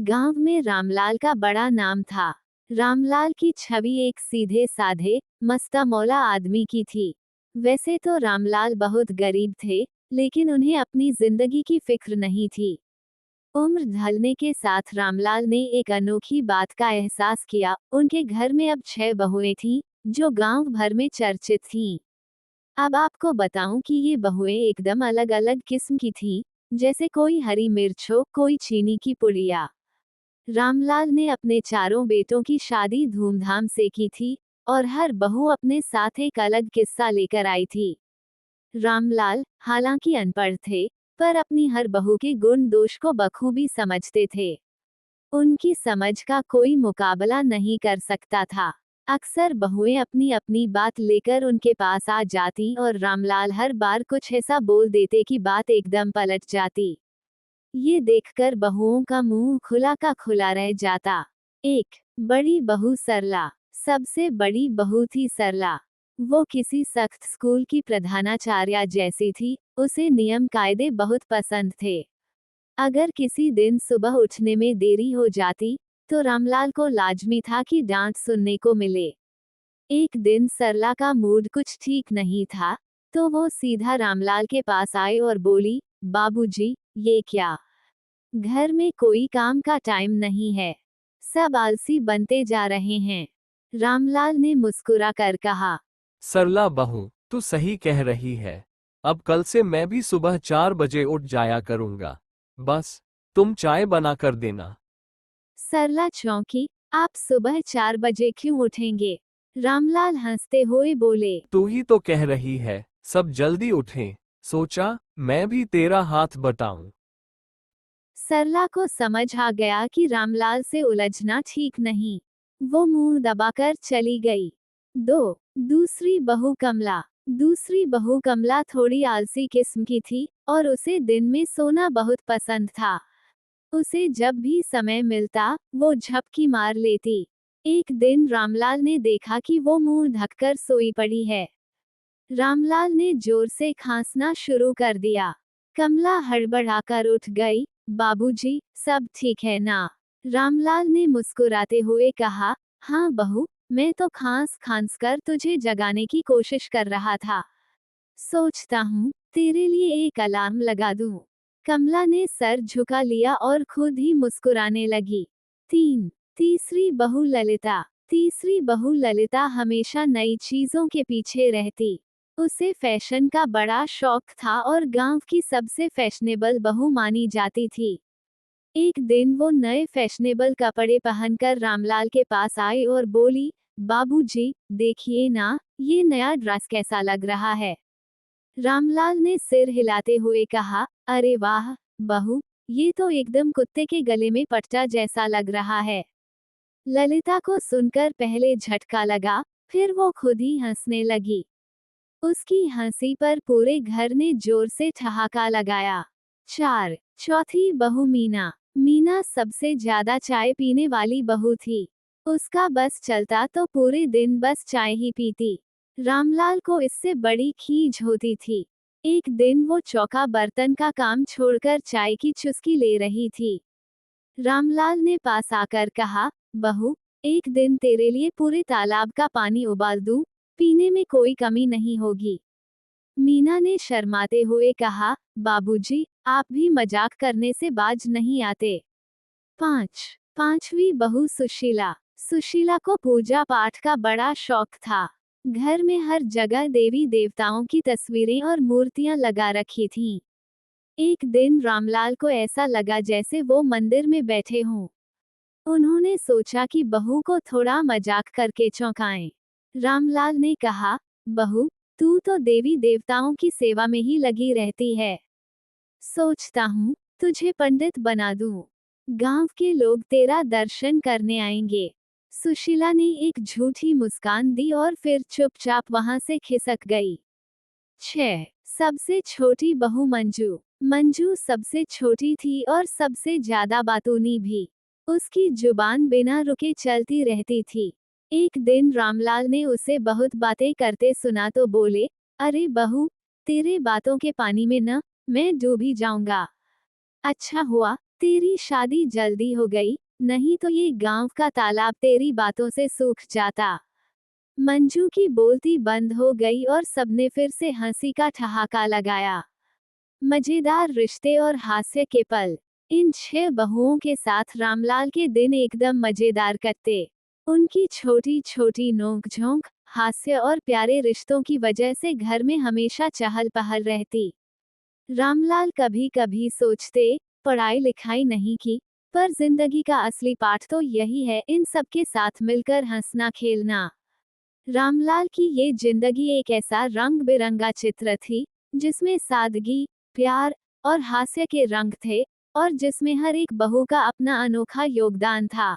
गांव में रामलाल का बड़ा नाम था। रामलाल की छवि एक सीधे साधे मस्ता मौला आदमी की थी। वैसे तो रामलाल बहुत गरीब थे, लेकिन उन्हें अपनी जिंदगी की फिक्र नहीं थी। उम्र ढलने के साथ रामलाल ने एक अनोखी बात का एहसास किया। उनके घर में अब 6 बहुएं थीं, जो गांव भर में चर्चित थीं। अब आपको बताऊं कि ये बहुएं एकदम अलग अलग किस्म की थीं, जैसे कोई हरी मिर्च हो, कोई चीनी की पुड़िया। रामलाल ने अपने चारों बेटों की शादी धूमधाम से की थी, और हर बहू अपने साथ एक अलग किस्सा लेकर आई थी। रामलाल, हालांकि अनपढ़ थे, पर अपनी हर बहू के गुण दोष को बखूबी समझते थे। उनकी समझ का कोई मुकाबला नहीं कर सकता था। अक्सर बहुएं अपनी अपनी बात लेकर उनके पास आ जाती और रामलाल हर बार कुछ ऐसा बोल देते कि बात एकदम पलट जाती। ये देखकर बहुओं का मुंह खुला का खुला रह जाता। एक बड़ी बहू सरला। सबसे बड़ी बहू थी सरला। वो किसी सख्त स्कूल की प्रधानाचार्या जैसी थी। उसे नियम कायदे बहुत पसंद थे। अगर किसी दिन सुबह उठने में देरी हो जाती, तो रामलाल को लाजमी था कि डांट सुनने को मिले। एक दिन सरला का मूड कुछ ठीक नहीं था, तो वो सीधा रामलाल के पास आई और बोली, बाबूजी, ये क्या? घर में कोई काम का टाइम नहीं है। सब आलसी बनते जा रहे हैं। रामलाल ने मुस्कुरा कर कहा, सरला बहू, तू सही कह रही है। अब कल से मैं भी सुबह 4 बजे उठ जाया करूंगा। बस तुम चाय बना कर देना। सरला चौंकी, आप सुबह 4 बजे क्यों उठेंगे? रामलाल हंसते हुए बोले, तू ही तो कह रही है सब जल्दी उठें। सोचा मैं भी तेरा हाथ बटाऊं। सरला को समझ आ गया कि रामलाल से उलझना ठीक नहीं। वो मुंह दबाकर चली गई। 2 दूसरी बहू कमला। दूसरी बहू कमला थोड़ी आलसी किस्म की थी, और उसे दिन में सोना बहुत पसंद था। उसे जब भी समय मिलता, वो झपकी मार लेती। एक दिन रामलाल ने देखा कि वो मुंह ढककर सोई पड़ी है। रामलाल ने जोर से खांसना शुरू कर दिया। कमला हड़बड़ाकर उठ गई, बाबूजी, सब ठीक है ना? रामलाल ने मुस्कुराते हुए कहा, हाँ बहू, मैं तो खांस खांस कर तुझे जगाने की कोशिश कर रहा था। सोचता हूँ, तेरे लिए एक अलार्म लगा दूं। कमला ने सर झुका लिया और खुद ही मुस्कुराने लगी। 3 तीसरी बहू ललिता। तीसरी बहू ललिता हमेशा नई चीजों के पीछे रहती। उसे फैशन का बड़ा शौक था और गांव की सबसे फैशनेबल बहू मानी जाती थी। एक दिन वो नए फैशनेबल कपड़े पहनकर रामलाल के पास आई और बोली, बाबूजी, देखिए ना, ये नया ड्रेस कैसा लग रहा है? रामलाल ने सिर हिलाते हुए कहा, अरे वाह, बहू, ये तो एकदम कुत्ते के गले में पट्टा जैसा लग रहा है। ललिता को सुनकर पहले झटका लगा, फिर वो खुद ही हंसने लगी। उसकी हंसी पर पूरे घर ने जोर से ठहाका लगाया। 4 चौथी बहू मीना। मीना सबसे ज्यादा चाय पीने वाली बहू थी। उसका बस चलता तो पूरे दिन बस चाय ही पीती। रामलाल को इससे बड़ी खीज होती थी। एक दिन वो चौका बर्तन का काम छोड़कर चाय की चुस्की ले रही थी। रामलाल ने पास आकर कहा, बहू, एक दिन तेरे लिए पूरे तालाब का पानी उबाल दूं, पीने में कोई कमी नहीं होगी। मीना ने शर्माते हुए कहा, बाबूजी, आप भी मजाक करने से बाज नहीं आते। 5 पांचवी बहू सुशीला। सुशीला को पूजा पाठ का बड़ा शौक था। घर में हर जगह देवी देवताओं की तस्वीरें और मूर्तियां लगा रखी थीं। एक दिन रामलाल को ऐसा लगा जैसे वो मंदिर में बैठे हों। उन्होंने सोचा कि बहू को थोड़ा मजाक करके चौंकाएं। रामलाल ने कहा, बहू, तू तो देवी देवताओं की सेवा में ही लगी रहती है। सोचता हूँ, तुझे पंडित बना दूं। गांव के लोग तेरा दर्शन करने आएंगे। सुशीला ने एक झूठी मुस्कान दी और फिर चुपचाप वहां से खिसक गई। 6 सबसे छोटी बहू मंजू। मंजू सबसे छोटी थी और सबसे ज्यादा बातूनी भी। उसकी जुबान बिना रुके चलती रहती थी। एक दिन रामलाल ने उसे बहुत बातें करते सुना तो बोले, अरे बहू, तेरे बातों के पानी में न मैं डूब ही जाऊंगा। अच्छा हुआ तेरी शादी जल्दी हो गई, नहीं तो ये गांव का तालाब तेरी बातों से सूख जाता। मंजू की बोलती बंद हो गई और सबने फिर से हंसी का ठहाका लगाया। मजेदार रिश्ते और हास्य के पल। इन 6 बहुओं के साथ रामलाल के दिन एकदम मजेदार कटते। उनकी छोटी छोटी नोक-झोंक, हास्य और प्यारे रिश्तों की वजह से घर में हमेशा चहल पहल रहती। रामलाल कभी कभी सोचते, पढ़ाई लिखाई नहीं की, पर जिंदगी का असली पाठ तो यही है, इन सबके साथ मिलकर हंसना खेलना। रामलाल की ये जिंदगी एक ऐसा रंग बिरंगा चित्र थी, जिसमें सादगी, प्यार और हास्य के रंग थे, और जिसमें हर एक बहू का अपना अनोखा योगदान था।